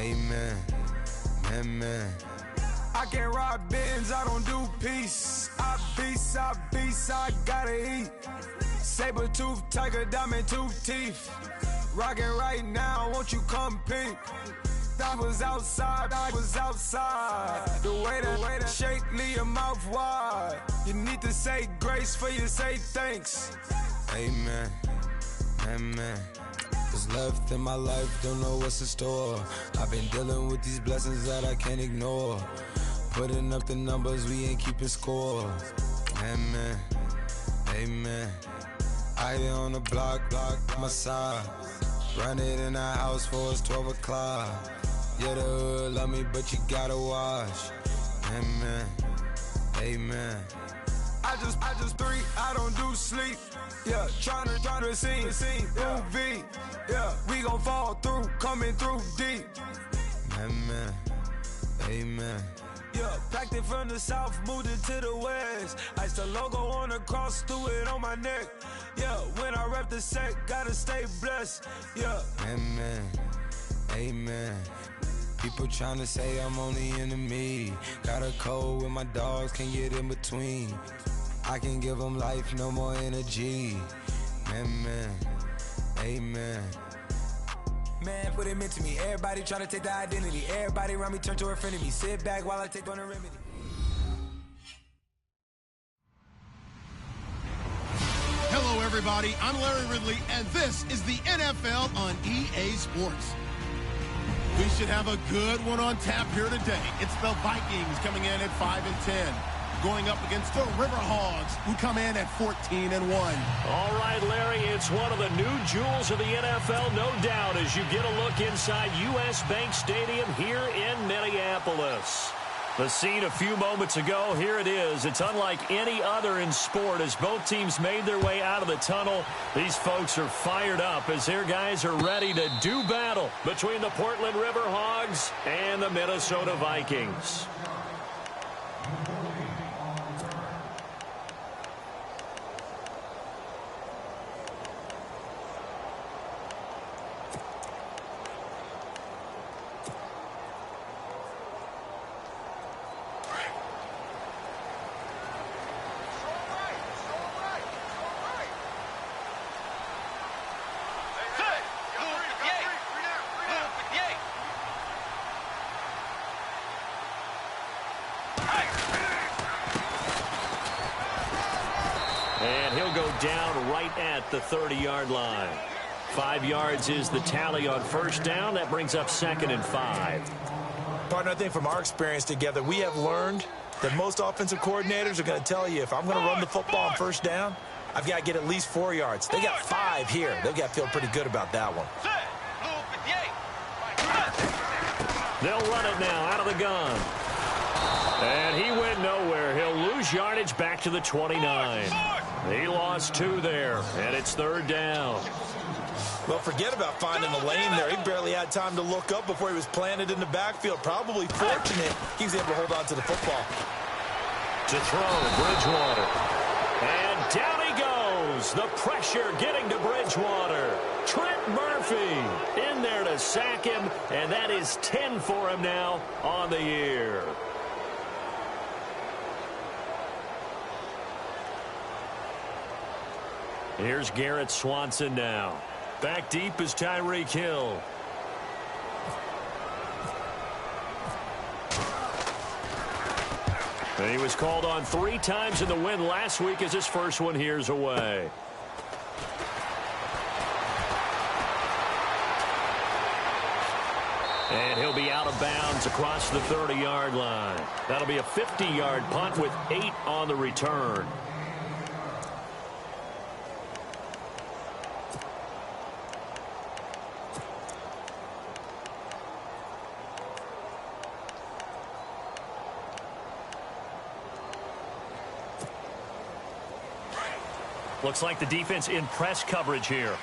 Amen. Amen. I can't ride Benz, I don't do peace. I beast, I gotta eat. Saber tooth, tiger, diamond tooth teeth. Rockin' right now, won't you come peep? I was outside. The way that shake, leave your mouth wide. You need to say grace for you say thanks. Amen, amen. What's left in my life, don't know what's in store. I've been dealing with these blessings that I can't ignore. Putting up the numbers, we ain't keeping score. Amen, amen. I here on the block, my side. Run it in the house for it's 12 o'clock. Yeah, the hood love me, but you gotta watch. Amen, amen. I just three, I don't do sleep. Yeah, tryna sing, UV. Yeah, we gon' fall through, coming through deep. Amen, amen. Yeah, packed it from the south, moved it to the west. Iced the logo on the cross, threw it on my neck. Yeah, when I rep the set, gotta stay blessed. Yeah. Amen, amen. People tryna say I'm on the enemy. Got a code with my dogs, can't get in between. I can give them life, no more energy. Amen, amen. Man, what it meant to me. Everybody trying to take the identity. Everybody around me turn to a friend of me. Sit back while I take on the remedy. Hello, everybody. I'm Larry Ridley, and this is the NFL on EA Sports. We should have a good one on tap here today. It's the Vikings coming in at 5-10. Going up against the Riverhogs, who come in at 14-1. All right, Larry, it's one of the new jewels of the NFL, no doubt, as you get a look inside U.S. Bank Stadium here in Minneapolis. The scene a few moments ago, here it is. It's unlike any other in sport as both teams made their way out of the tunnel. These folks are fired up as their guys are ready to do battle between the Portland Riverhogs and the Minnesota Vikings. And he'll go down right at the 30-yard line. 5 yards is the tally on first down. That brings up 2nd and 5. Partner, I think from our experience together, we have learned that most offensive coordinators are going to tell you, if I'm going to run the football on first down, I've got to get at least 4 yards. They got 5 here. They've got to feel pretty good about that one. They'll run it now out of the gun. And he went nowhere. He'll lose yardage back to the 29. He lost 2 there, and it's 3rd down. Well, forget about finding the lane there. He barely had time to look up before he was planted in the backfield. Probably fortunate he was able to hold on to the football. To throw, Bridgewater. And down he goes. The pressure getting to Bridgewater. Trent Murphy in there to sack him, and that is 10 for him now on the year. Here's Garrett Swanson now. Back deep is Tyreek Hill. And he was called on 3 times in the win last week as his first one here's away. And he'll be out of bounds across the 30-yard line. That'll be a 50-yard punt with 8 on the return. Looks like the defense in press coverage here.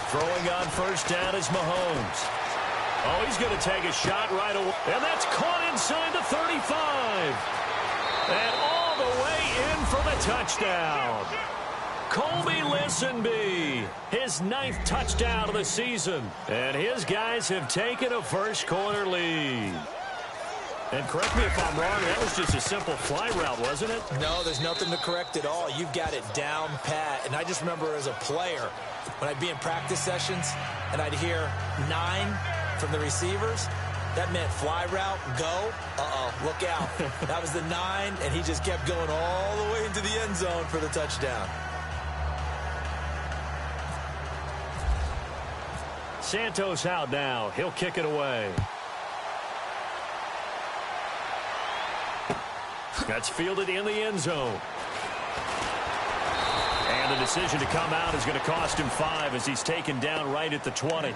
Throwing on first down is Mahomes. Oh, he's going to take a shot right away. And that's caught inside the 35. And all all the way in for the touchdown. Colby Listenby, his 9th touchdown of the season. And his guys have taken a first-quarter lead. And correct me if I'm wrong, that was just a simple fly route, wasn't it? No, there's nothing to correct at all. You've got it down pat. And I just remember as a player, when I'd be in practice sessions and I'd hear 9 from the receivers, that meant fly route, go, look out. That was the 9, and he just kept going all the way into the end zone for the touchdown. Santos out now. He'll kick it away. That's fielded in the end zone. And the decision to come out is going to cost him 5 as he's taken down right at the 20.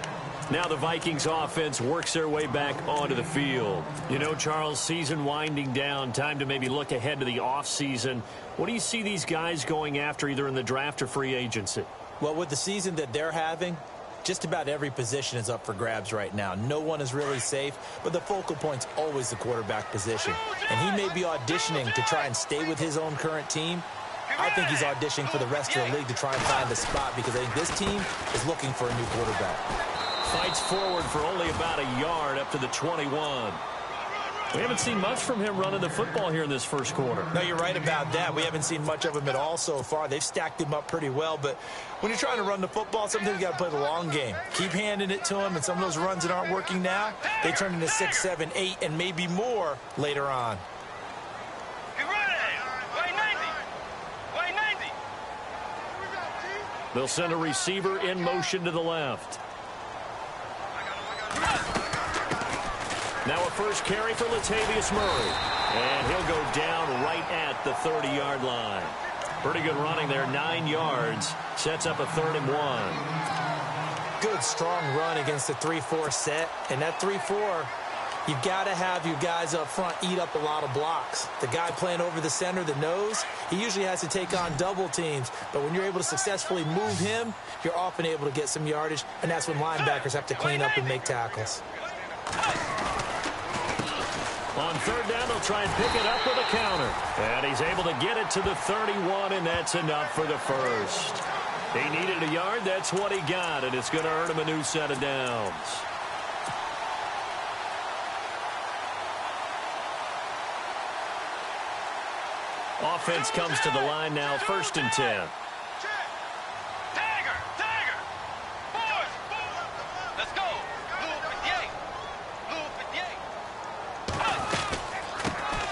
Now the Vikings offense works their way back onto the field. You know, Charles, season winding down, time to maybe look ahead to the offseason. What do you see these guys going after either in the draft or free agency? Well, with the season that they're having, just about every position is up for grabs right now. No one is really safe, but the focal point's always the quarterback position. And he may be auditioning to try and stay with his own current team. I think he's auditioning for the rest of the league to try and find a spot because I think this team is looking for a new quarterback. Fights forward for only about a yard up to the 21. We haven't seen much from him running the football here in this first quarter. No, you're right about that. We haven't seen much of him at all so far. They've stacked him up pretty well, but when you're trying to run the football, sometimes you got to play the long game. Keep handing it to him, and some of those runs that aren't working now, they turn into 6, 7, 8, and maybe more later on. They'll send a receiver in motion to the left. Now a first carry for Latavius Murray. And he'll go down right at the 30-yard line. Pretty good running there, 9 yards. Sets up a 3rd and 1. Good, strong run against the 3-4 set. And that 3-4, you've got to have your guys up front eat up a lot of blocks. The guy playing over the center, the nose, he usually has to take on double teams. But when you're able to successfully move him, you're often able to get some yardage. And that's when linebackers have to clean up and make tackles. On 3rd down, they'll try and pick it up with a counter. And he's able to get it to the 31, and that's enough for the first. He needed a yard. That's what he got, and it's going to earn him a new set of downs. Offense comes to the line now, 1st and 10.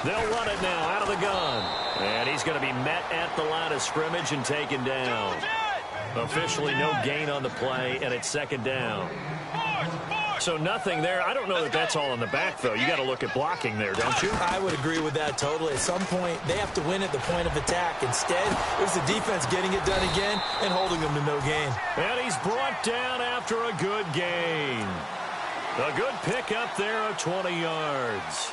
They'll run it now out of the gun. And he's going to be met at the line of scrimmage and taken down. Officially no gain on the play, and it's 2nd down. So nothing there. I don't know that that's all in the back, though. You got to look at blocking there, don't you? I would agree with that totally. At some point, they have to win at the point of attack. Instead, it was the defense getting it done again and holding them to no gain. And he's brought down after a good gain. A good pickup there of 20 yards.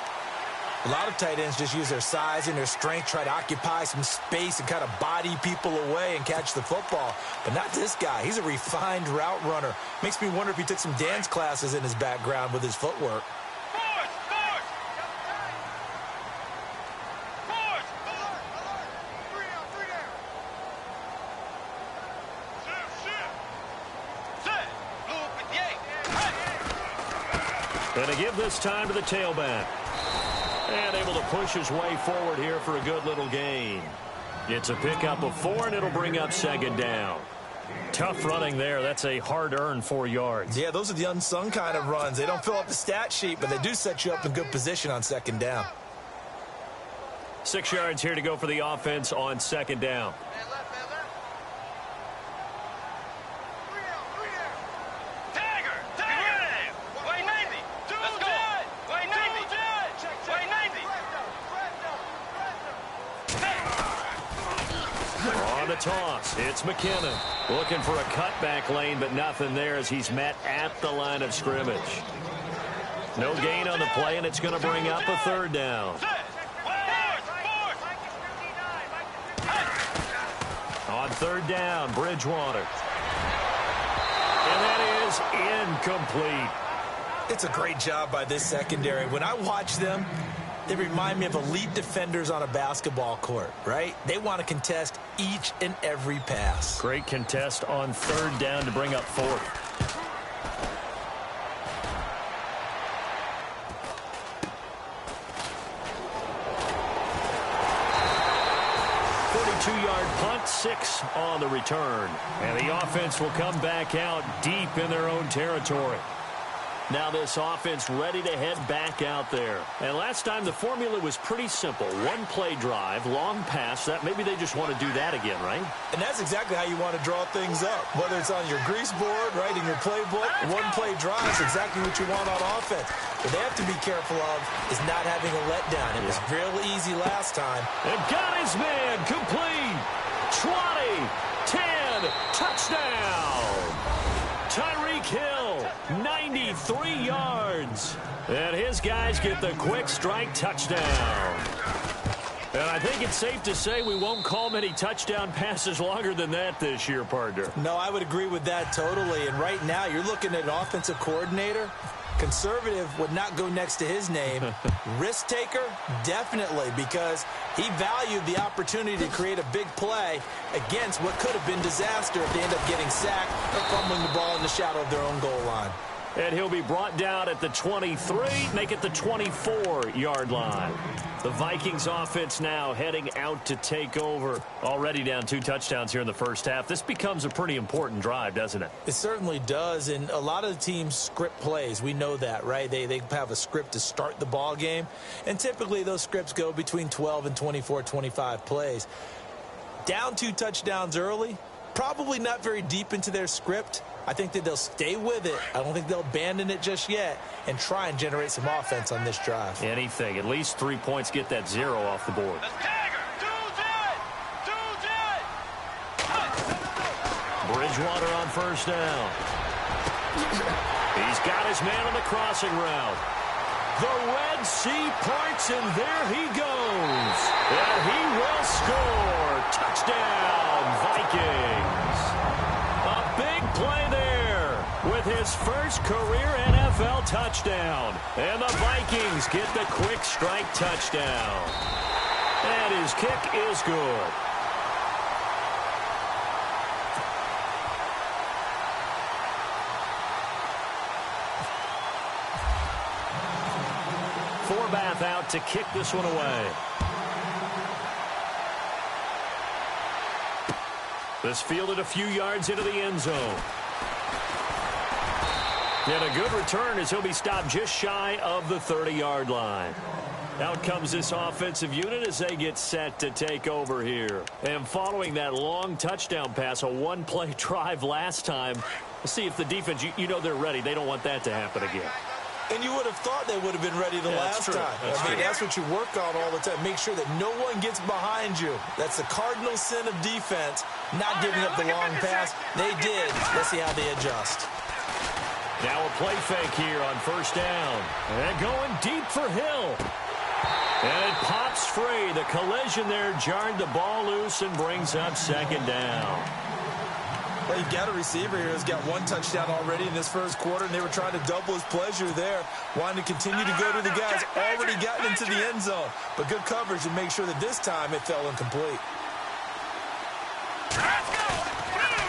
A lot of tight ends just use their size and their strength, try to occupy some space and kind of body people away and catch the football. But not this guy. He's a refined route runner. Makes me wonder if he took some dance classes in his background with his footwork. And to give this time to the tailback. And able to push his way forward here for a good little gain. It's a pickup of 4, and it'll bring up 2nd down. Tough running there. That's a hard-earned 4 yards. Yeah, those are the unsung kind of runs. They don't fill up the stat sheet, but they do set you up in good position on 2nd down. 6 yards here to go for the offense on 2nd down. Toss. It's McKinnon looking for a cutback lane, but nothing there as he's met at the line of scrimmage. No gain on the play, and it's going to bring up a 3rd down. On 3rd down, Bridgewater. And that is incomplete. It's a great job by this secondary. When I watch them, They remind me of elite defenders on a basketball court, right? They want to contest each and every pass. Great contest on third down to bring up fourth. 42-yard punt, 6 on the return. And the offense will come back out deep in their own territory. Now this offense ready to head back out there. And last time the formula was pretty simple. One-play drive, long pass. That maybe they just want to do that again, right? And that's exactly how you want to draw things up. Whether it's on your grease board, right, in your playbook, one-play drive is exactly what you want on offense. What they have to be careful of is not having a letdown. It was real easy last time. And got his man complete. 20, 10, touchdown. Tyreek Hill, 93 yards. And his guys get the quick strike touchdown. And I think it's safe to say we won't call many touchdown passes longer than that this year, partner. No, I would agree with that totally. And right now, you're looking at an offensive coordinator. Conservative would not go next to his name. Risk taker, definitely, because he valued the opportunity to create a big play against what could have been disaster if they end up getting sacked or fumbling the ball in the shadow of their own goal line. And he'll be brought down at the 23, make it the 24-yard line. The Vikings offense now heading out to take over. Already down 2 touchdowns here in the first half. This becomes a pretty important drive, doesn't it? It certainly does, and a lot of the teams script plays. We know that, right? They have a script to start the ball game, and typically those scripts go between 12 and 24, 25 plays. Down 2 touchdowns early, probably not very deep into their script. I think that they'll stay with it. I don't think they'll abandon it just yet and try and generate some offense on this drive. Anything. At least 3 points, get that 0 off the board. Bridgewater on first down. He's got his man on the crossing route. The Red Sea parts, and there he goes. And he will score. Touchdown, Vikings. A big play there with his first career NFL touchdown. And the Vikings get the quick strike touchdown. And his kick is good. Forbath out to kick this one away. This fielded a few yards into the end zone. And a good return as he'll be stopped just shy of the 30-yard line. Out comes this offensive unit as they get set to take over here. And following that long touchdown pass, a one-play drive last time, we'll see if the defense, you know they're ready. They don't want that to happen again. And you would have thought they would have been ready the last time. That's what you work on all the time. Make sure that no one gets behind you. That's the cardinal sin of defense, not giving up the long pass. They did. Let's see how they adjust. Now a play fake here on first down. And going deep for Hill. And it pops free. The collision there jarred the ball loose and brings up second down. Well, you've got a receiver here who's got 1 touchdown already in this first quarter, and they were trying to double his pleasure there, wanting to continue to go to the guys already gotten into the end zone. But good coverage to make sure that this time it fell incomplete.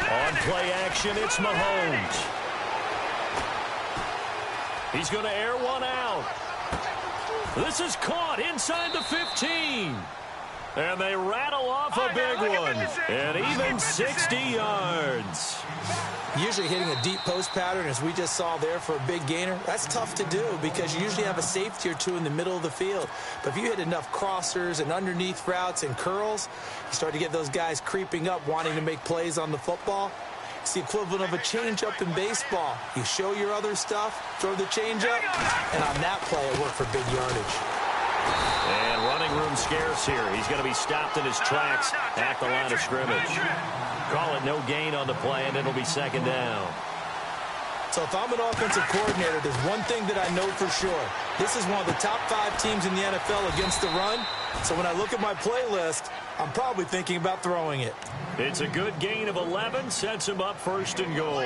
On play action, it's Mahomes. He's going to air one out. This is caught inside the 15. And they rattle off a big one. And even 60 yards. Usually hitting a deep post pattern, as we just saw there for a big gainer, that's tough to do because you usually have a safety or 2 in the middle of the field. But if you hit enough crossers and underneath routes and curls, you start to get those guys creeping up, wanting to make plays on the football. It's the equivalent of a changeup in baseball. You show your other stuff, throw the changeup, and on that play, it worked for big yardage. And running room scarce here. He's going to be stopped in his tracks at the line of scrimmage. Call it no gain on the play, and it'll be second down. So if I'm an offensive coordinator, there's one thing that I know for sure. This is one of the top 5 teams in the NFL against the run. So when I look at my playlist, I'm probably thinking about throwing it. It's a good gain of 11, sets him up first and goal.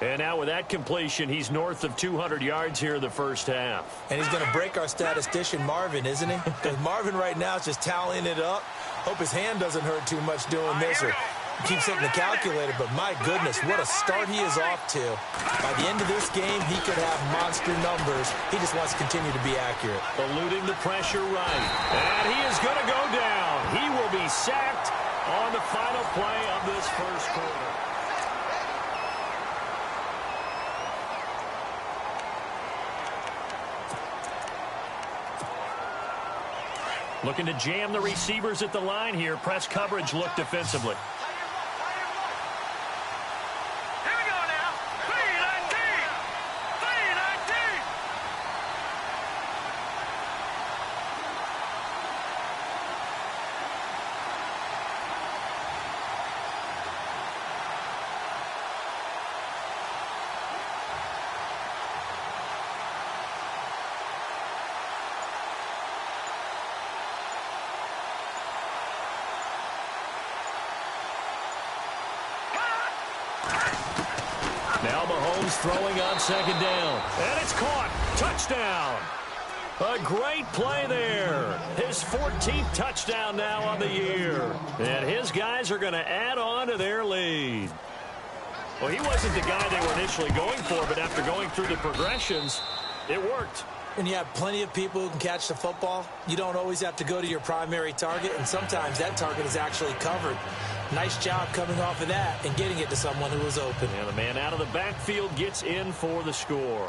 And now with that completion, he's north of 200 yards here in the first half. And he's going to break our statistician, Marvin, isn't he? Because Marvin right now is just tallying it up. Hope his hand doesn't hurt too much doing this, or keeps hitting the calculator. But my goodness, what a start he is off to. By the end of this game, he could have monster numbers. He just wants to continue to be accurate. Eluding the pressure right. And he is going to go down. He will be sacked on the final play of this first quarter. Looking to jam the receivers at the line here. Press coverage look defensively. Now Mahomes throwing on second down. And it's caught. Touchdown. A great play there. His 14th touchdown now on the year. And his guys are going to add on to their lead. Well, he wasn't the guy they were initially going for, but after going through the progressions, it worked. When you have plenty of people who can catch the football, you don't always have to go to your primary target, and sometimes that target is actually covered. Nice job coming off of that and getting it to someone who was open. And the man out of the backfield gets in for the score.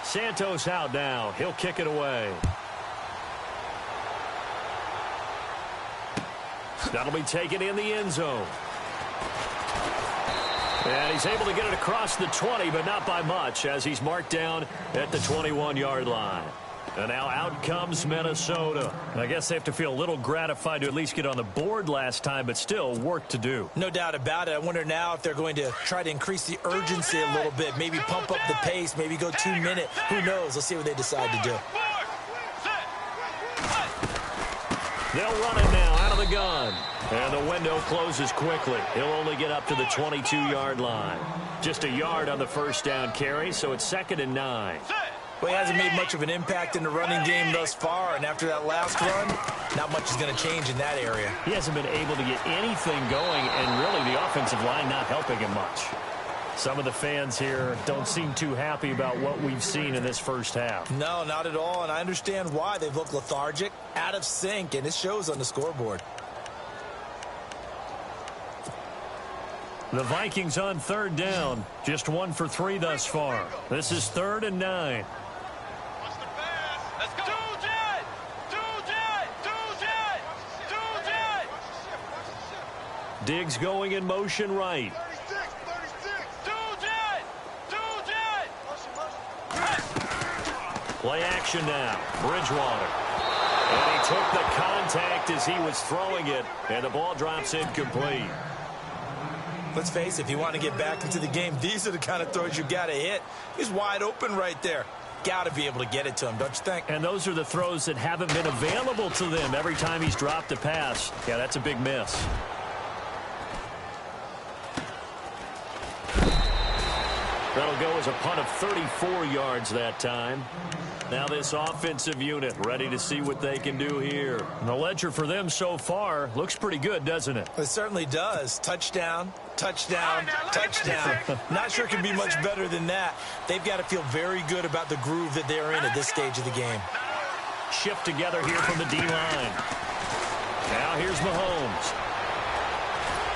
Santos out now. He'll kick it away. That'll be taken in the end zone. And he's able to get it across the 20, but not by much, as he's marked down at the 21-yard line. And now out comes Minnesota. I guess they have to feel a little gratified to at least get on the board last time, but still work to do. No doubt about it. I wonder now if they're going to try to increase the urgency a little bit, maybe pump up the pace, maybe go 2 minute. Who knows? Let's see what they decide to do. They'll run it now out of the gun. And the window closes quickly. He'll only get up to the 22-yard line. Just a yard on the first down carry, so it's 2nd and 9. Well, he hasn't made much of an impact in the running game thus far, and after that last run, not much is going to change in that area. He hasn't been able to get anything going, and really the offensive line not helping him much. Some of the fans here don't seem too happy about what we've seen in this first half. No, not at all, and I understand why. They've looked lethargic, out of sync, and it shows on the scoreboard. The Vikings on 3rd down. Just 1 for 3 thus far. This is 3rd and 9. Diggs going in motion right. Play action now. Bridgewater. And he took the contact as he was throwing it, and the ball drops incomplete. Let's face it, if you want to get back into the game, these are the kind of throws you got to hit. He's wide open right there. Got to be able to get it to him, don't you think? And those are the throws that haven't been available to them every time he's dropped a pass. Yeah, that's a big miss. That'll go as a punt of 34 yards that time. Now this offensive unit ready to see what they can do here. And the ledger for them so far looks pretty good, doesn't it? It certainly does. Touchdown, touchdown, touchdown. Not sure it can be much better than that. They've got to feel very good about the groove that they're in at this stage of the game. Shift together here from the D-line. Now here's Mahomes.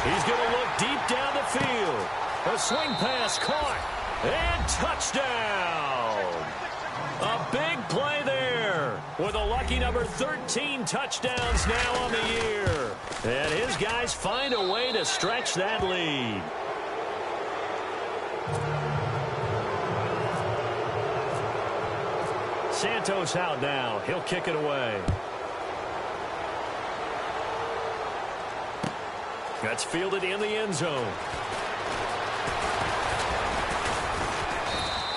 He's going to look deep down the field. A swing pass caught. And touchdown! A big play there with a lucky number 13 touchdowns now on the year. And his guys find a way to stretch that lead. Santos out now. He'll kick it away. That's fielded in the end zone.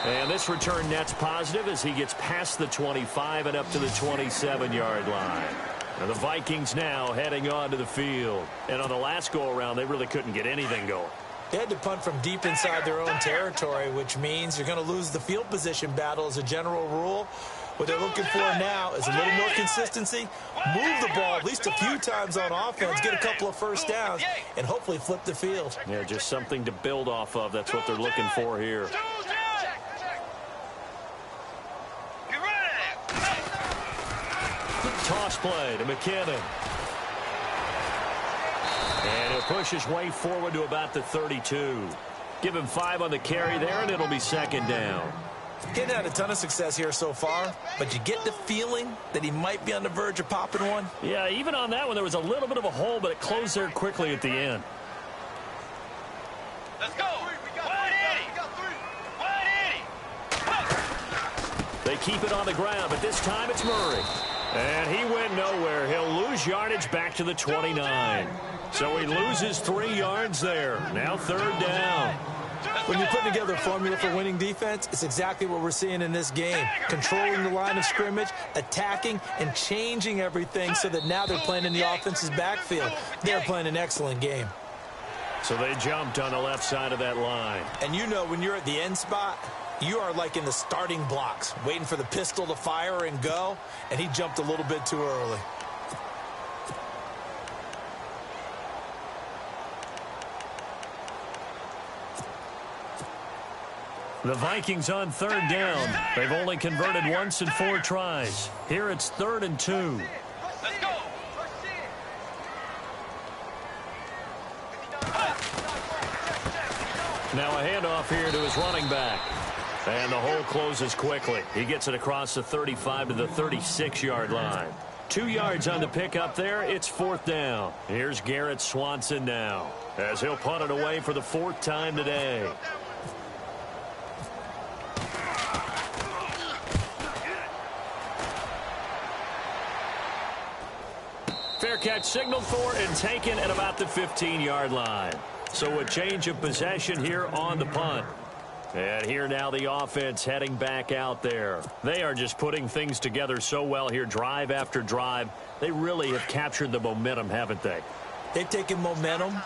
And this return net's positive as he gets past the 25 and up to the 27-yard line. And the Vikings now heading onto the field. And on the last go-around, they really couldn't get anything going. They had to punt from deep inside their own territory, which means you're going to lose the field position battle as a general rule. What they're looking for now is a little more consistency, move the ball at least a few times on offense, get a couple of first downs, and hopefully flip the field. Yeah, just something to build off of. That's what they're looking for here. Toss play to McKinnon. And he'll push his way forward to about the 32. Give him 5 on the carry there, and it'll be second down. Getting had a ton of success here so far, but you get the feeling that he might be on the verge of popping one. Yeah, even on that one, there was a little bit of a hole, but it closed there quickly at the end. Let's go. 180. They keep it on the ground, but this time it's Murray. And he went nowhere. He'll lose yardage back to the 29. So he loses 3 yards there. Now third down. When you're putting together a formula for winning defense, it's exactly what we're seeing in this game. Controlling the line of scrimmage, attacking, and changing everything so that now they're playing in the offense's backfield. They're playing an excellent game. So they jumped on the left side of that line. And you know when you're at the end spot, you are like in the starting blocks, waiting for the pistol to fire and go, and he jumped a little bit too early. The Vikings on third down. They've only converted once in 4 tries. Here it's 3rd and 2. Let's go. Now a handoff here to his running back. And the hole closes quickly. He gets it across the 35 to the 36-yard line. 2 yards on the pickup there. It's 4th down. Here's Garrett Swanson now, as he'll punt it away for the 4th time today. Fair catch signaled for and taken at about the 15-yard line. So a change of possession here on the punt. And here now the offense heading back out there. They are just putting things together so well here, drive after drive. They really have captured the momentum, haven't they? They've taken momentum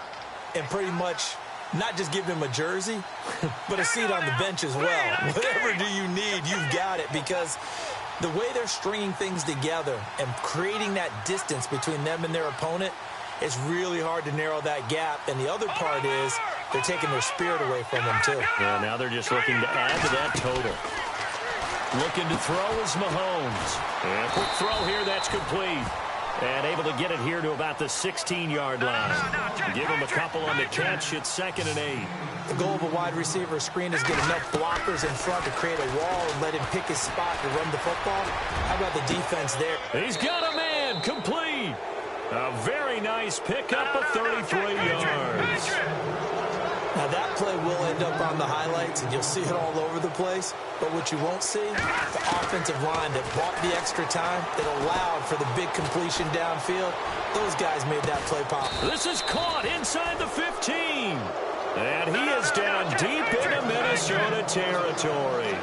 and pretty much not just given him a jersey, but a seat on the bench as well. Whatever do you need, you've got it, because the way they're stringing things together and creating that distance between them and their opponent, it's really hard to narrow that gap. And the other part is they're taking their spirit away from them, too. Yeah, now they're just looking to add to that total. Looking to throw is Mahomes. And a quick throw here, that's complete. And able to get it here to about the 16-yard line. Give him a couple on the catch. It's 2nd and 8. The goal of a wide receiver screen is get enough blockers in front to create a wall and let him pick his spot to run the football. How about the defense there? He's got a man, complete. A very nice pickup of 33 yards. Now that play will end up on the highlights, and you'll see it all over the place. But what you won't see, the offensive line that bought the extra time, that allowed for the big completion downfield. Those guys made that play pop. This is caught inside the 15. And he is down deep into Minnesota territory.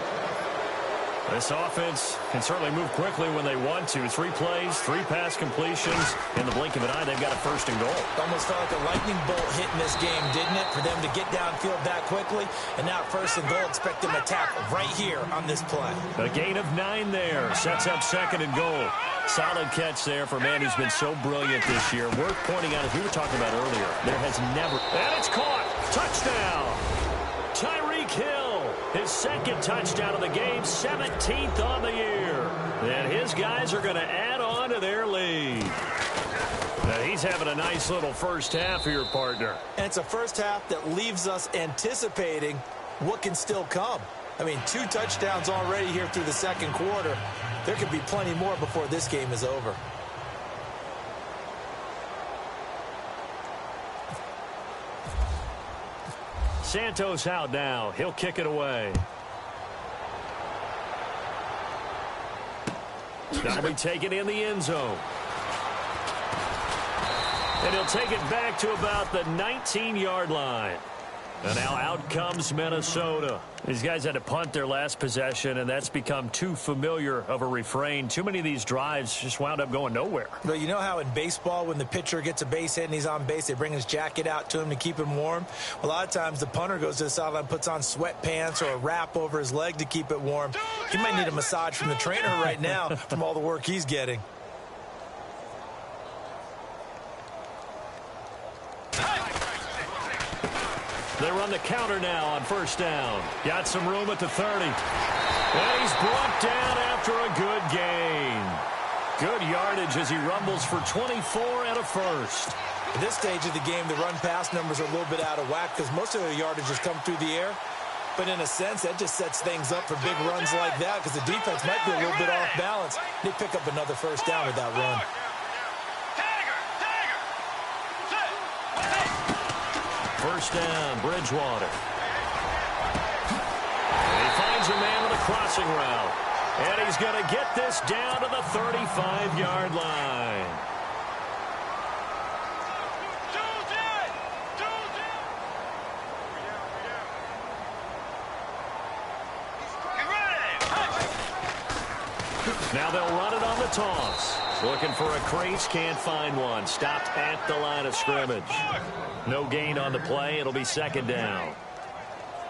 This offense can certainly move quickly when they want to. 3 plays, 3 pass completions. In the blink of an eye, they've got a 1st and goal. Almost felt like a lightning bolt hit in this game, didn't it? For them to get downfield that quickly. And now 1st and goal, expect them to tackle right here on this play. A gain of 9 there. Sets up 2nd and goal. Solid catch there for a man who's been so brilliant this year. Worth pointing out, as we were talking about earlier, there has never... And it's caught. Touchdown. Tyreek Hill. His 2nd touchdown of the game, 17th on the year. And his guys are going to add on to their lead. Now he's having a nice little first half here, partner. And it's a first half that leaves us anticipating what can still come. I mean, 2 touchdowns already here through the 2nd quarter. There could be plenty more before this game is over. Santos out now. He'll kick it away. That'll be taken in the end zone. And he'll take it back to about the 19-yard line. And now out comes Minnesota. These guys had to punt their last possession, and that's become too familiar of a refrain. Too many of these drives just wound up going nowhere. But you know how in baseball, when the pitcher gets a base hit and he's on base, they bring his jacket out to him to keep him warm? A lot of times the punter goes to the sideline, puts on sweatpants or a wrap over his leg to keep it warm. He might need a massage from the trainer right now from all the work he's getting. They run the counter now on first down. Got some room at the 30. And he's brought down after a good gain. Good yardage as he rumbles for 24 and a first. At this stage of the game, the run-pass numbers are a little bit out of whack because most of the yardage has come through the air. But in a sense, that just sets things up for big runs like that because the defense might be a little bit off balance. They pick up another first down with that run. First down, Bridgewater. And he finds a man with a crossing route. And he's going to get this down to the 35-yard line. Now they'll run it on the toss. Looking for a crease, can't find one. Stopped at the line of scrimmage. No gain on the play. It'll be second down.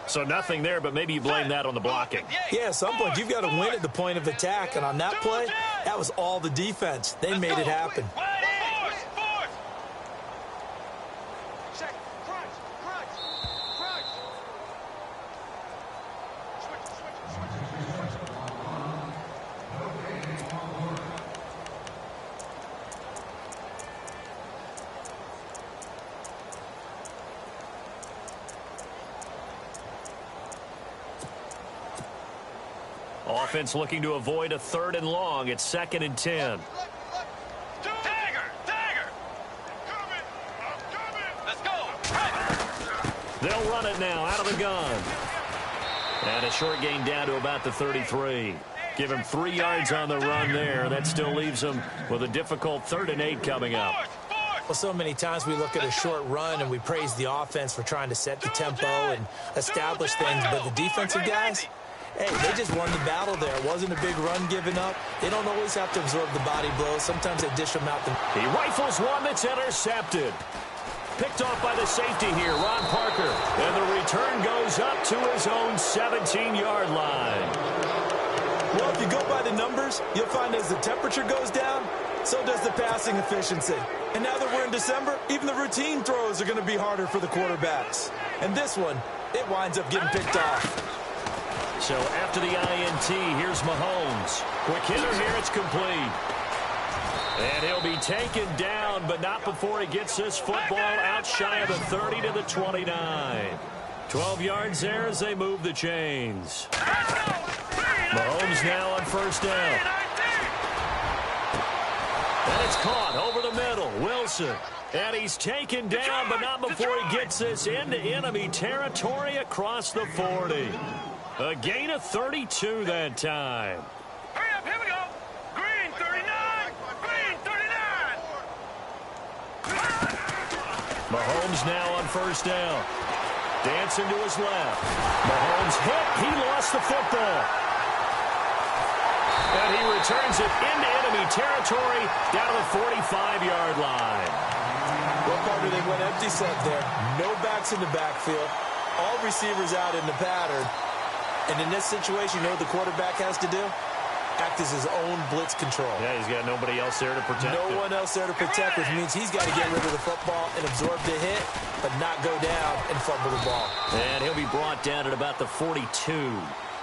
So nothing there, but maybe you blame that on the blocking. Yeah, at some point, you've got to win at the point of attack. And on that play, that was all the defense. They made it happen. Offense looking to avoid a 3rd and long. It's 2nd and 10. Let's go. They'll run it now out of the gun. And a short gain down to about the 33. Give him 3 yards on the run there. That still leaves him with a difficult 3rd and 8 coming up. Well, so many times we look at a short run and we praise the offense for trying to set the tempo and establish things. But the defensive guys, hey, they just won the battle there. It wasn't a big run given up. They don't always have to absorb the body blows. Sometimes they dish them out. He rifles one that's intercepted. Picked off by the safety here, Ron Parker. And the return goes up to his own 17-yard line. Well, if you go by the numbers, you'll find as the temperature goes down, so does the passing efficiency. And now that we're in December, even the routine throws are going to be harder for the quarterbacks. And this one, it winds up getting picked off. So after the INT, here's Mahomes. Quick hitter here, it's complete. And he'll be taken down, but not before he gets this football out shy of the 30 to the 29. 12 yards there as they move the chains. Mahomes now on first down. And it's caught over the middle. Wilson. And he's taken down, but not before he gets this into enemy territory across the 40. A gain of 32 that time. Hurry up, here we go. Green 39. Green 39. Mahomes now on first down. Dancing to his left. Mahomes hit. He lost the football. And he returns it into enemy territory down to the 45-yard line. Well, Carter, they went empty set there. No backs in the backfield. All receivers out in the pattern. And in this situation, you know what the quarterback has to do? Act as his own blitz control. Yeah, he's got nobody else there to protect No one else there to protect, which means he's got to get rid of the football and absorb the hit, but not go down and fumble the ball. And he'll be brought down at about the 42.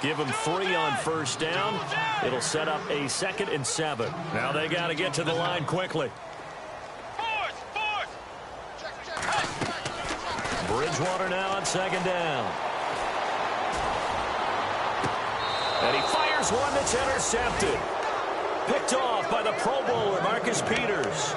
Give him 3 on first down. It'll set up a 2nd and 7. Now they got to get to the line quickly. Bridgewater now on 2nd down. And he fires one that's intercepted. Picked off by the Pro Bowler, Marcus Peters.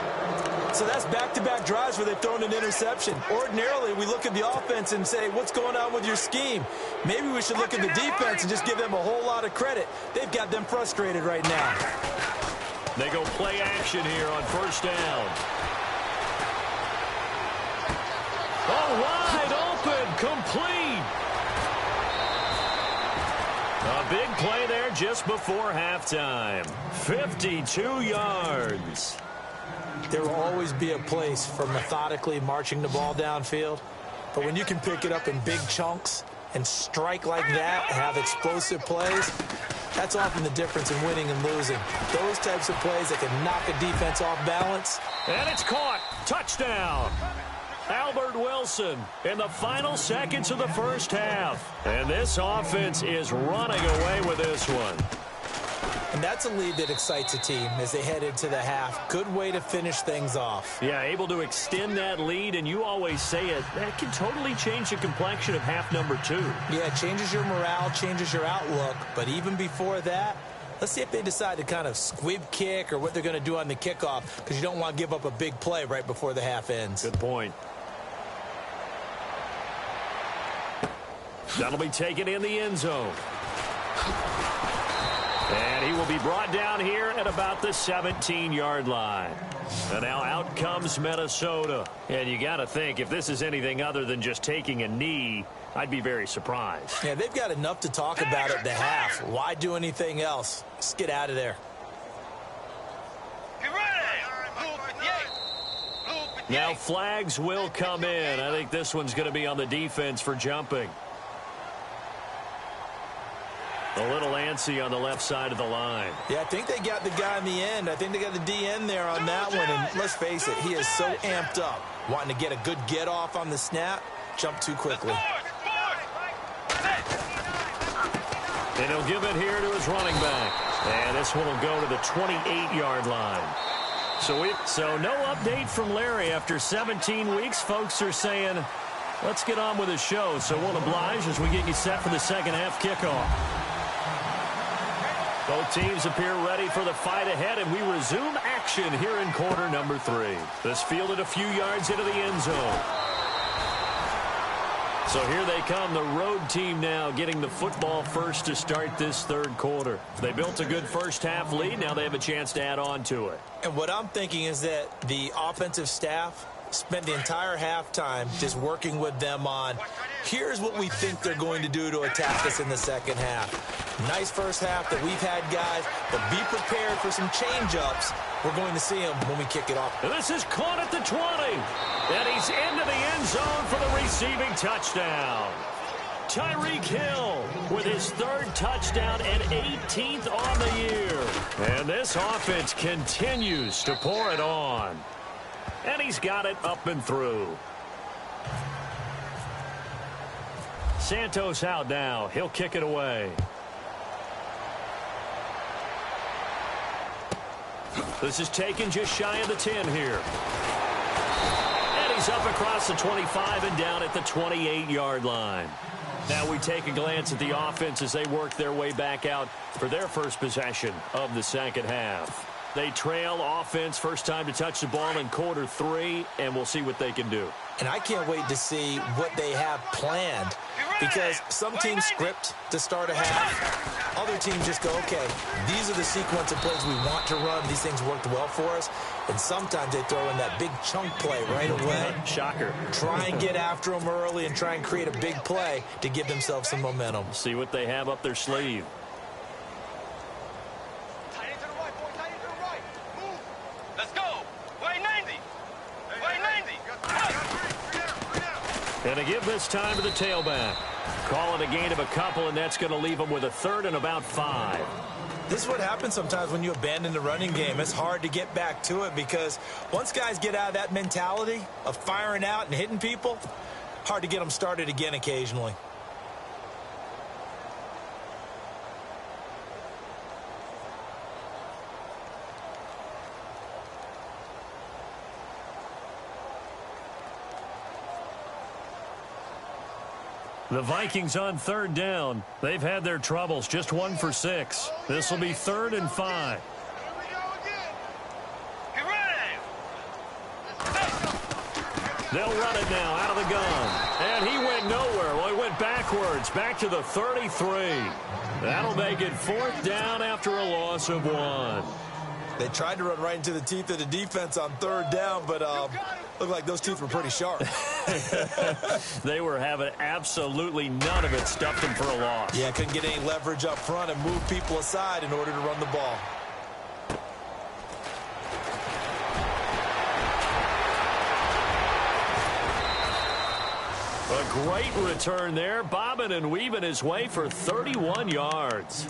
So that's back-to-back drives where they've thrown an interception. Ordinarily, we look at the offense and say, what's going on with your scheme? Maybe we should look at the defense and just give them a whole lot of credit. They've got them frustrated right now. They go play action here on first down. Oh, wide open. open, complete. A big play there just before halftime. 52 yards. There will always be a place for methodically marching the ball downfield. But when you can pick it up in big chunks and strike like that, have explosive plays, that's often the difference in winning and losing. Those types of plays that can knock a defense off balance. And it's caught. Touchdown. Albert Wilson in the final seconds of the first half. And this offense is running away with this one. And that's a lead that excites a team as they head into the half. Good way to finish things off. Yeah, able to extend that lead, and you always say it, that can totally change the complexion of half number 2. Yeah, it changes your morale, changes your outlook. But even before that, let's see if they decide to kind of squib kick or what they're going to do on the kickoff, because you don't want to give up a big play right before the half ends. Good point. That'll be taken in the end zone. And he will be brought down here at about the 17-yard line. And now out comes Minnesota. And you got to think, if this is anything other than just taking a knee, I'd be very surprised. Yeah, they've got enough to talk about at the half. Why do anything else? Just get out of there. Now flags will come in. I think this one's going to be on the defense for jumping. A little antsy on the left side of the line. Yeah, I think they got the guy in the end. I think they got the DN there on that one. And let's face it, he is so amped up, wanting to get a good get off on the snap, jump too quickly. And he'll give it here to his running back. And this one will go to the 28-yard line. So no update from Larry after 17 weeks. Folks are saying, let's get on with the show. So we'll oblige as we get you set for the second half kickoff. Both teams appear ready for the fight ahead, and we resume action here in quarter number 3. This fielded a few yards into the end zone. So here they come, the road team now getting the football first to start this third quarter. They built a good first half lead. Now they have a chance to add on to it. And what I'm thinking is that the offensive staff spent the entire halftime just working with them on, here's what we think they're going to do to attack us in the second half. Nice first half that we've had, guys, but be prepared for some change-ups. We're going to see them when we kick it off. And this is caught at the 20. And he's into the end zone for the receiving touchdown. Tyreek Hill with his third touchdown and 18th on the year. And this offense continues to pour it on. And he's got it up and through. Santos out now. He'll kick it away. This is taken just shy of the 10 here. And he's up across the 25 and down at the 28-yard line. Now we take a glance at the offense as they work their way back out for their first possession of the second half. They trail offense, first time to touch the ball in quarter 3, and we'll see what they can do. And I can't wait to see what they have planned, because some teams script to start a half. Other teams just go, okay, these are the sequence of plays we want to run. These things worked well for us. And sometimes they throw in that big chunk play right away. Shocker. Try and get after them early and try and create a big play to give themselves some momentum. See what they have up their sleeve. And to give this time to the tailback. Call it a gain of a couple, and that's going to leave them with a third and about 5. This is what happens sometimes when you abandon the running game. It's hard to get back to it because once guys get out of that mentality of firing out and hitting people, hard to get them started again occasionally. The Vikings on third down. They've had their troubles, just 1 for 6. This will be 3rd and 5. They'll run it now out of the gun. And he went nowhere. Well, he went backwards, back to the 33. That'll make it 4th down after a loss of 1. They tried to run right into the teeth of the defense on third down, but looked like those teeth were pretty sharp. They were having absolutely none of it, stuffed them for a loss. Yeah, couldn't get any leverage up front and move people aside in order to run the ball. A great return there, bobbing and weaving his way for 31 yards.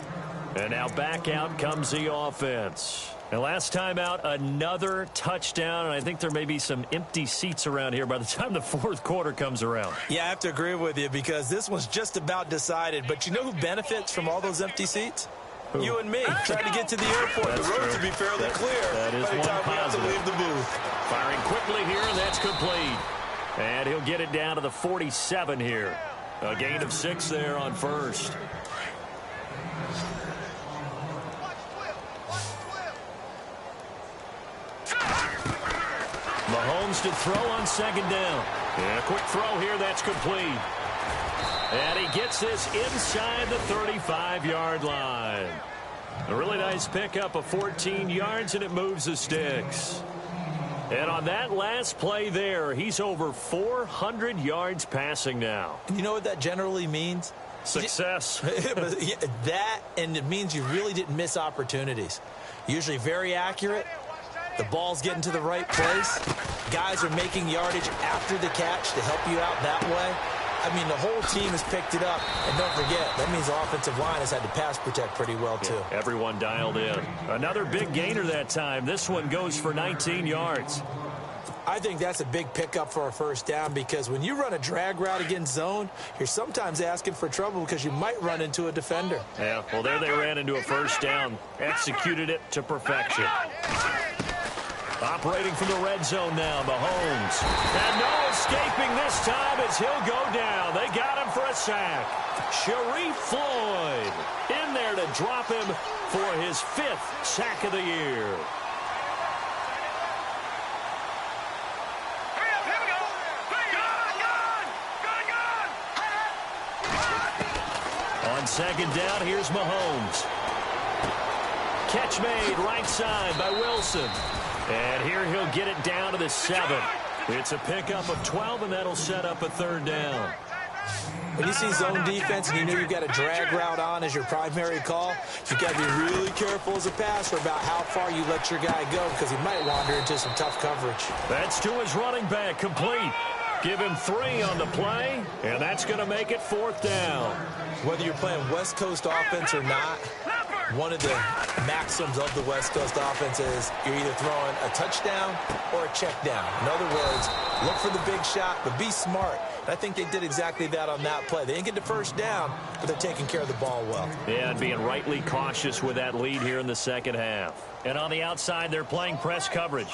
And now back out comes the offense. And last time out, another touchdown, and I think there may be some empty seats around here by the time the fourth quarter comes around. Yeah, I have to agree with you because this one's just about decided. But you know who benefits from all those empty seats? Who? You and me, trying to get to the airport. That's the roads true. will be fairly clear that is by the one time we have to positive. leave the booth. Firing quickly here, and that's complete. And he'll get it down to the 47 here. A gain of 6 there on first. Mahomes to throw on second down. And a quick throw here, that's complete. And he gets this inside the 35-yard line. A really nice pickup of 14 yards, and it moves the sticks. And on that last play there, he's over 400 yards passing now. And you know what that generally means? Success. That, and it means you really didn't miss opportunities. Usually very accurate. The ball's getting to the right place. Guys are making yardage after the catch to help you out that way. I mean, the whole team has picked it up. And don't forget, that means the offensive line has had to pass protect pretty well, too. Yeah, everyone dialed in. Another big gainer that time. This one goes for 19 yards. I think that's a big pickup for a first down because when you run a drag route against zone, you're sometimes asking for trouble because you might run into a defender. Yeah, well, there they ran into a first down. Executed it to perfection. Operating from the red zone now, Mahomes. And no escaping this time as he'll go down. They got him for a sack. Sharif Floyd in there to drop him for his 5th sack of the year. On second down, here's Mahomes. Catch made right side by Wilson. And here he'll get it down to the 7. It's a pickup of 12, and that'll set up a third down. When you see zone defense and you know you've got a drag route on as your primary call, you've got to be really careful as a passer about how far you let your guy go because he might wander into some tough coverage. That's to his running back, complete. Give him 3 on the play, and that's going to make it 4th down. Whether you're playing West Coast offense or not, one of the maxims of the West Coast offense is you're either throwing a touchdown or a check down. In other words, look for the big shot, but be smart. And I think they did exactly that on that play. They didn't get the first down, but they're taking care of the ball well. Yeah, and being rightly cautious with that lead here in the second half. And on the outside, they're playing press coverage.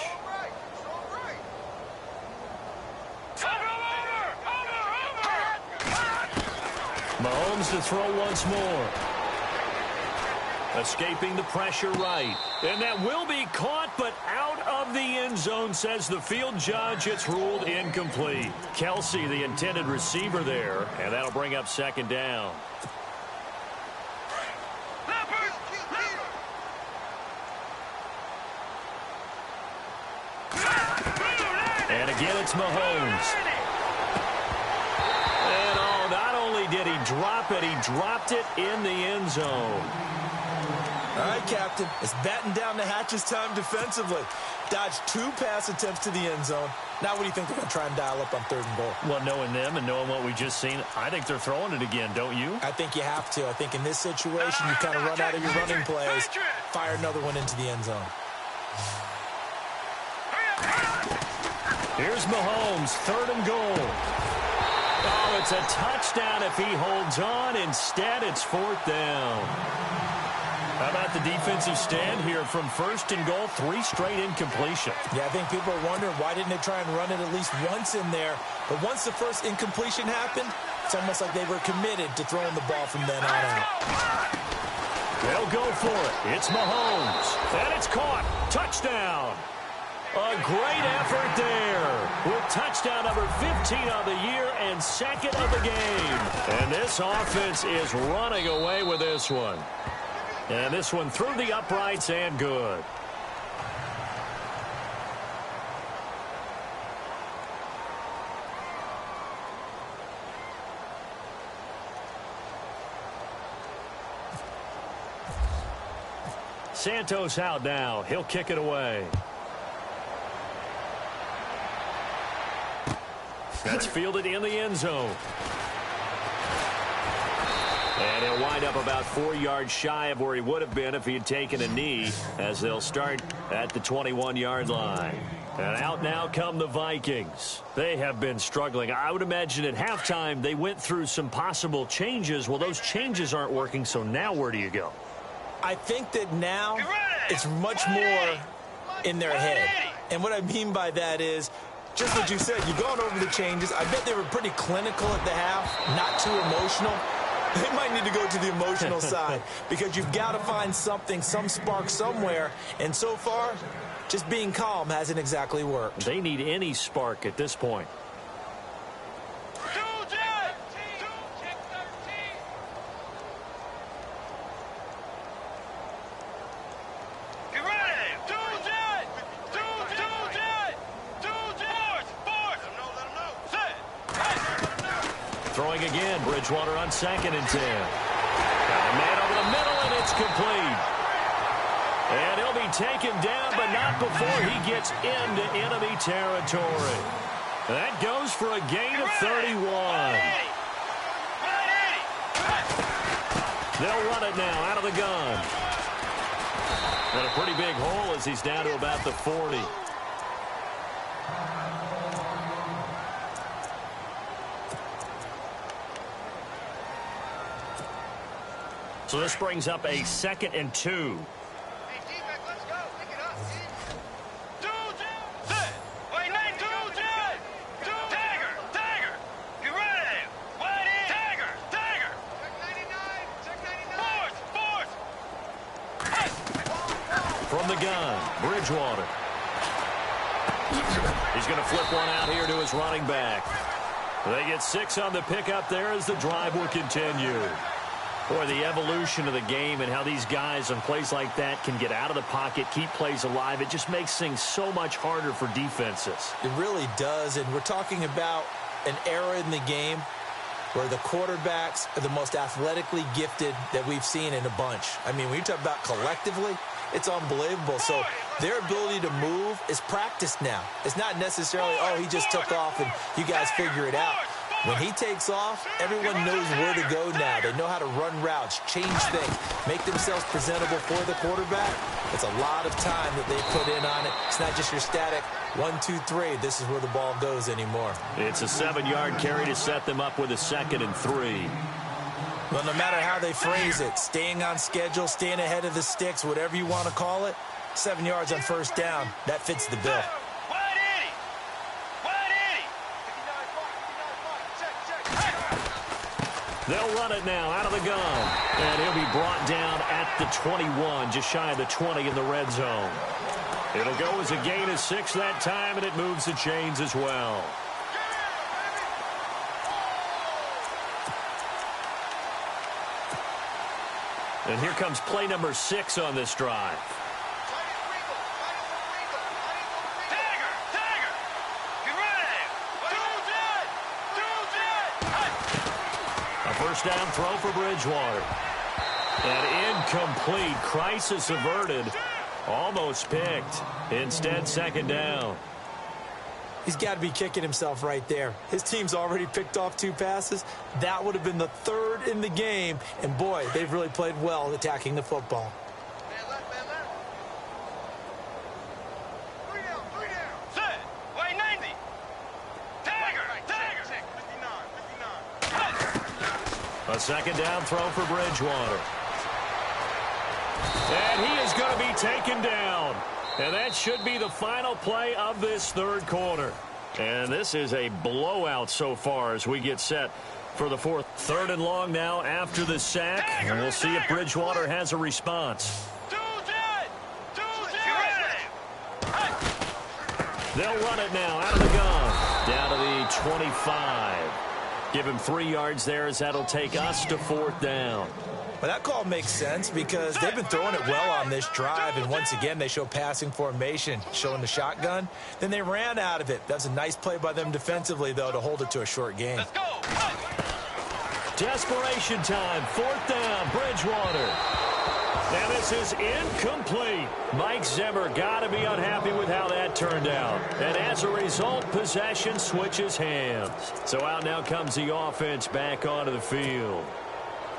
Mahomes to throw once more. Escaping the pressure right. And that will be caught, but out of the end zone, says the field judge. It's ruled incomplete. Kelsey, the intended receiver there, and that'll bring up second down. And again, it's Mahomes. And not only did he drop it, he dropped it in the end zone. All right, Captain. It's batten down the hatches time defensively. Dodged 2 pass attempts to the end zone. Now what do you think they're going to try and dial up on 3rd and goal? Well, knowing them and knowing what we just seen, I think they're throwing it again, don't you? I think you have to. I think in this situation, you kind of run out of your running plays, fire another one into the end zone. Here's Mahomes, 3rd and goal. Oh, it's a touchdown if he holds on. Instead, it's 4th down. How about the defensive stand here from 1st and goal, 3 straight incompletion. Yeah, I think people are wondering why didn't they try and run it at least once in there. But once the first incompletion happened, it's almost like they were committed to throwing the ball from then on out. They'll go for it. It's Mahomes. And it's caught. Touchdown. A great effort there with touchdown number 15 of the year and 2nd of the game. And this offense is running away with this one. And this one through the uprights and good. Santos out now. He'll kick it away. That's fielded in the end zone. And he'll wind up about 4 yards shy of where he would have been if he had taken a knee, as they'll start at the 21-yard line. And out now come the Vikings. They have been struggling. I would imagine at halftime they went through some possible changes. Well, those changes aren't working, so now where do you go? I think that now it's much more in their head. And what I mean by that is, just what you said, you've gone over the changes. I bet they were pretty clinical at the half, not too emotional. They might need to go to the emotional side because you've got to find something, some spark somewhere. And so far, just being calm hasn't exactly worked. They need any spark at this point. Throwing again, Bridgewater on 2nd and 10. Got a man over the middle, and it's complete. And he'll be taken down, but not before he gets into enemy territory. That goes for a gain of 31. They'll run it now out of the gun. And a pretty big hole as he's down to about the 40. So this brings up a 2nd and 2. Hey, defense, let's go. Pick it up, Wait, Tagger. Get ready. Wide in. Tagger. Check 99. Force. From the gun, Bridgewater. He's going to flip one out here to his running back. They get 6 on the pickup there as the drive will continue. Boy, the evolution of the game and how these guys on plays like that can get out of the pocket, keep plays alive, it just makes things so much harder for defenses. It really does, and we're talking about an era in the game where the quarterbacks are the most athletically gifted that we've seen in a bunch. I mean, when you talk about collectively, it's unbelievable. So their ability to move is practiced now. It's not necessarily, oh, he just took off and you guys figure it out. When he takes off, everyone knows where to go now. They know how to run routes, change things, make themselves presentable for the quarterback. It's a lot of time that they put in on it. It's not just your static 1, 2, 3. This is where the ball goes anymore. It's a 7-yard carry to set them up with a 2nd and 3. Well, no matter how they phrase it, staying on schedule, staying ahead of the sticks, whatever you want to call it, 7 yards on 1st down, that fits the bill. They'll run it now out of the gun. And he'll be brought down at the 21, just shy of the 20 in the red zone. It'll go as a gain of 6 that time, and it moves the chains as well. And here comes play number 6 on this drive. First down throw for Bridgewater. And incomplete. Crisis averted. Almost picked. Instead, 2nd down. He's got to be kicking himself right there. His team's already picked off 2 passes. That would have been the 3rd in the game. And, boy, they've really played well attacking the football. A 2nd down throw for Bridgewater. And he is going to be taken down. And that should be the final play of this 3rd quarter. And this is a blowout so far as we get set for the 4th. 3rd and long now after the sack. And we'll see if Bridgewater has a response. They'll run it now out of the gun. Down to the 25. Give him 3 yards there as that'll take us to 4th down. Well, that call makes sense because they've been throwing it well on this drive, and once again they show passing formation, showing the shotgun. Then they ran out of it. That's a nice play by them defensively, though, to hold it to a short game. Let's go. Desperation time. 4th down, Bridgewater. And this is incomplete. Mike Zimmer got to be unhappy with how that turned out. And as a result, possession switches hands. So out now comes the offense back onto the field.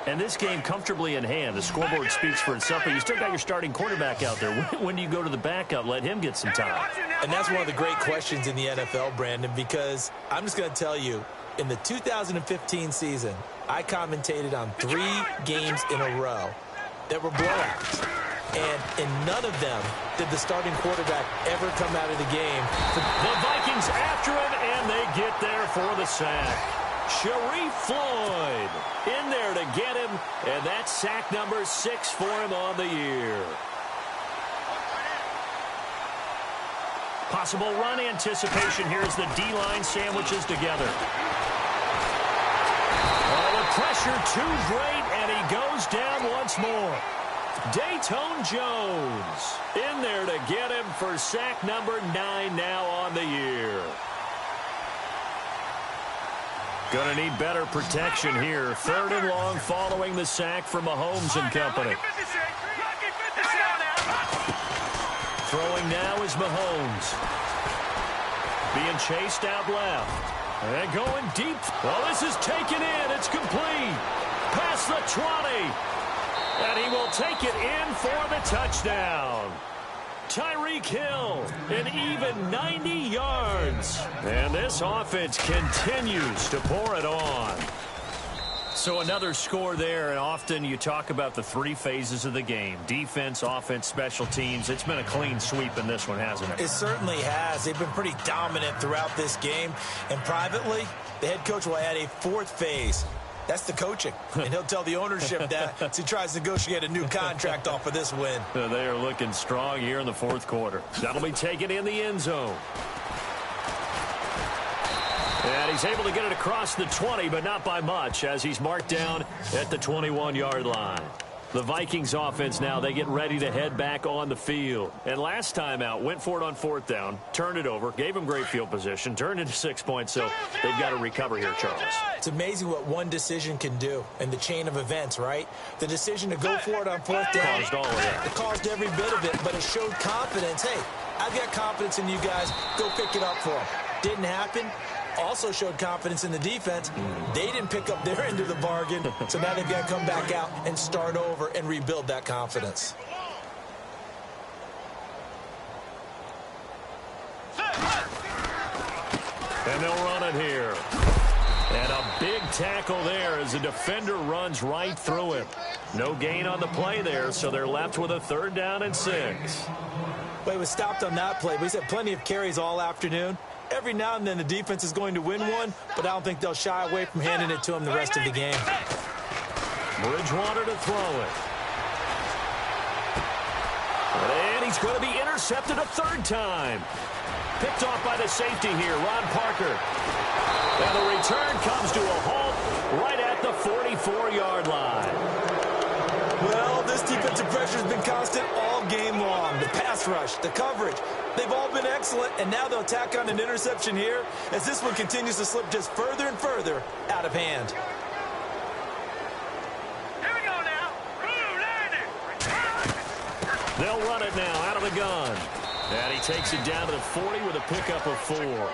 And this game comfortably in hand. The scoreboard speaks for itself, but you still got your starting quarterback out there. When do you go to the backup? Let him get some time. And that's one of the great questions in the NFL, Brandon, because I'm just going to tell you, in the 2015 season, I commentated on 3 games in a row that were blowouts. And in none of them did the starting quarterback ever come out of the game. The Vikings after him, and they get there for the sack. Sharif Floyd in there to get him, and that's sack number 6 for him on the year. Possible run anticipation here as the D-line sandwiches together. Oh, the pressure too great, and he goes down once more. Dayton Jones in there to get him for sack number 9 now on the year. Going to need better protection here. 3rd and long following the sack from Mahomes and company. Throwing now is Mahomes. Being chased out left. And going deep. Well, this is taken in. It's complete. Past the 20. And he will take it in for the touchdown. Tyreek Hill, an even 90 yards. And this offense continues to pour it on. So another score there, and often you talk about the 3 phases of the game. Defense, offense, special teams. It's been a clean sweep in this one, hasn't it? It certainly has. They've been pretty dominant throughout this game. And privately, the head coach will add a 4th phase. That's the coaching. And he'll tell the ownership that as he tries to negotiate a new contract off of this win. They are looking strong here in the 4th quarter. That'll be taken in the end zone. And he's able to get it across the 20, but not by much, as he's marked down at the 21-yard line. The Vikings offense now, they get ready to head back on the field. And last time out, went for it on 4th down, turned it over, gave them great field position, turned into 6 points, so they've got to recover here, Charles. It's amazing what one decision can do in the chain of events, right? The decision to go for it on 4th down. Caused all of that. It caused every bit of it, but it showed confidence. Hey, I've got confidence in you guys. Go pick it up for them. Didn't happen. Also showed confidence in the defense. They didn't pick up their end of the bargain, so now they've got to come back out and start over and rebuild that confidence. And they'll run it here. And a big tackle there as the defender runs right through him. No gain on the play there, so they're left with a 3rd down and 6. Well, he was stopped on that play, but he's had plenty of carries all afternoon. Every now and then the defense is going to win one, but I don't think they'll shy away from handing it to him the rest of the game. Bridgewater to throw it. And he's going to be intercepted a 3rd time. Picked off by the safety here, Ron Parker. And the return comes to a halt right at the 44-yard line. Well, this defensive pressure has been constant all game long. The pass rush, the coverage, they've all been excellent, and now they'll tack on an interception here as this one continues to slip just further and further out of hand. Here we go now. They'll run it now out of the gun. And he takes it down to the 40 with a pickup of 4.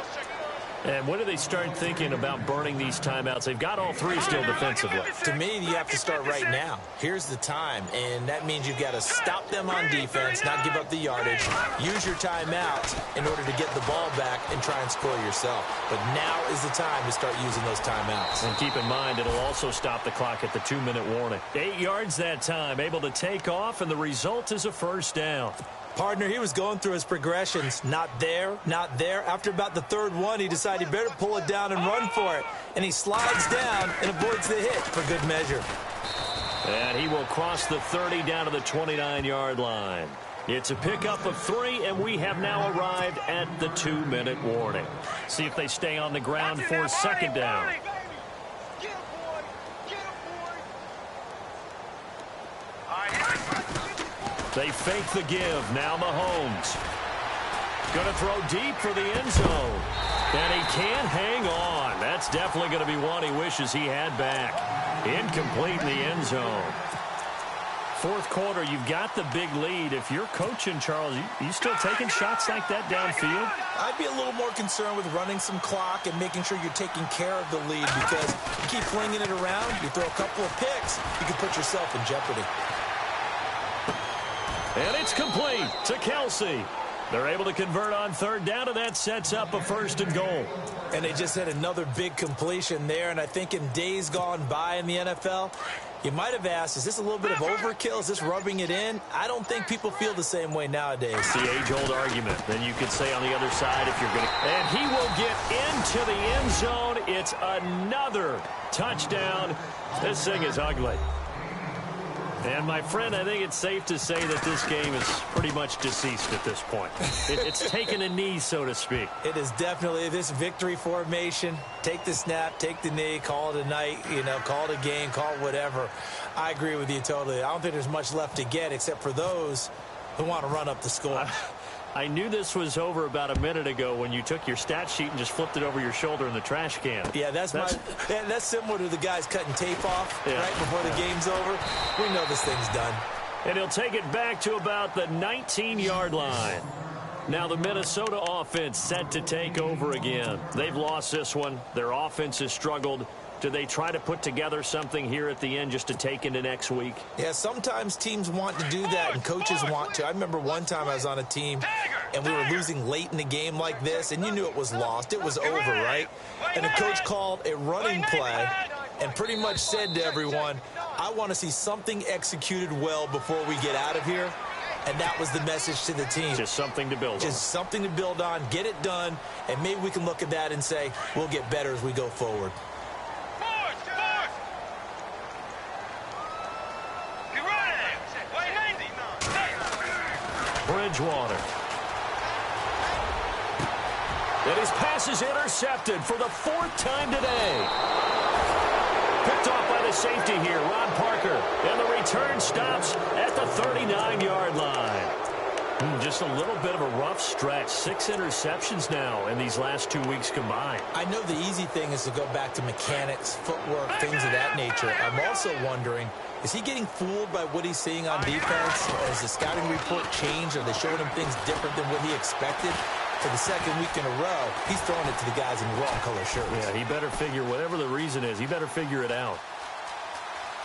And when do they start thinking about burning these timeouts? They've got all 3 still defensively. To me, you have to start right now. Here's the time, and that means you've got to stop them on defense, not give up the yardage, use your timeouts in order to get the ball back and try and score yourself. But now is the time to start using those timeouts. And keep in mind, it'll also stop the clock at the 2-minute warning. 8 yards that time, able to take off, and the result is a 1st down. Partner, he was going through his progressions. Not there, not there. After about the 3rd one, he decided he better pull it down and run for it. And he slides down and avoids the hit for good measure. And he will cross the 30 down to the 29-yard line. It's a pickup of 3, and we have now arrived at the 2-minute warning. See if they stay on the ground for 2nd down. They fake the give. Now Mahomes. Going to throw deep for the end zone. And he can't hang on. That's definitely going to be one he wishes he had back. Incomplete in the end zone. fourth quarter, you've got the big lead. If you're coaching, Charles, you still taking shots like that downfield? I'd be a little more concerned with running some clock and making sure you're taking care of the lead, because you keep flinging it around, you throw a couple of picks, you can put yourself in jeopardy. And it's complete to Kelsey. They're able to convert on third down, and that sets up a 1st and goal. And they just had another big completion there, and I think in days gone by in the NFL, you might have asked, is this a little bit of overkill? Is this rubbing it in? I don't think people feel the same way nowadays. It's the age-old argument. Then you could say on the other side, if you're going to... And he will get into the end zone. It's another touchdown. This thing is ugly. And, my friend, I think it's safe to say that this game is pretty much deceased at this point. It's taken a knee, so to speak. It is definitely this victory formation. Take the snap, take the knee, call it a night, call it a game, call it whatever. I agree with you totally. I don't think there's much left to get except for those who want to run up the score. I knew this was over about a minute ago when you took your stat sheet and just flipped it over your shoulder in the trash can. Yeah, that's similar to the guys cutting tape off right before the game's over. We know this thing's done. And he'll take it back to about the 19-yard line. Now the Minnesota offense set to take over again. They've lost this one. Their offense has struggled. Do they try to put together something here at the end just to take into next week? Yeah, sometimes teams want to do that and coaches want to. I remember one time I was on a team and we were losing late in the game like this, and you knew it was lost. It was over, right? And the coach called a running play and pretty much said to everyone, I want to see something executed well before we get out of here. And that was the message to the team. Just something to build on. Just something to build on, get it done, and maybe we can look at that and say, we'll get better as we go forward. Bridgewater. And his pass is intercepted for the 4th time today. Picked off by the safety here, Ron Parker. And the return stops at the 39-yard line. Just a little bit of a rough stretch. 6 interceptions now in these last 2 weeks combined. I know the easy thing is to go back to mechanics, footwork, things of that nature. I'm also wondering, is he getting fooled by what he's seeing on defense? Has the scouting report changed? Are they showing him things different than what he expected? For the 2nd week in a row, he's throwing it to the guys in wrong color shirts. Yeah, he better figure, whatever the reason is, he better figure it out.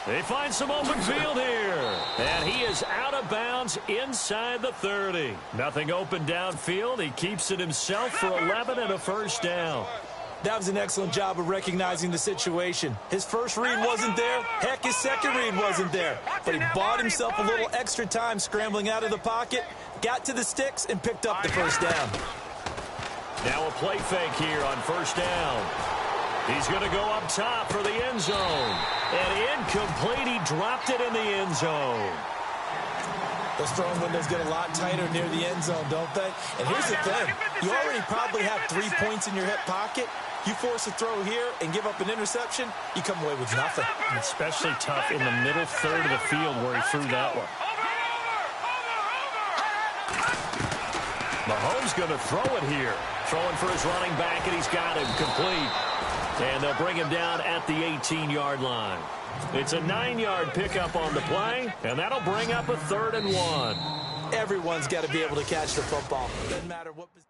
They find some open field here. And he is out of bounds inside the 30. Nothing open downfield. He keeps it himself for 11 and a 1st down. That was an excellent job of recognizing the situation. His first read wasn't there. Heck, his second read wasn't there. But he bought himself a little extra time scrambling out of the pocket, got to the sticks, and picked up the 1st down. Now a play fake here on 1st down. He's going to go up top for the end zone. And incomplete. He dropped it in the end zone. Those throwing windows get a lot tighter near the end zone, don't they? And here's the thing. You already probably have 3 points in your hip pocket. You force a throw here and give up an interception, you come away with nothing. Especially tough in the middle third of the field where he threw that one. Mahomes going to throw it here. Throwing for his running back, and he's got him complete. And they'll bring him down at the 18-yard line. It's a 9-yard pickup on the play, and that'll bring up a 3rd and 1. Everyone's got to be able to catch the football. Doesn't matter what position.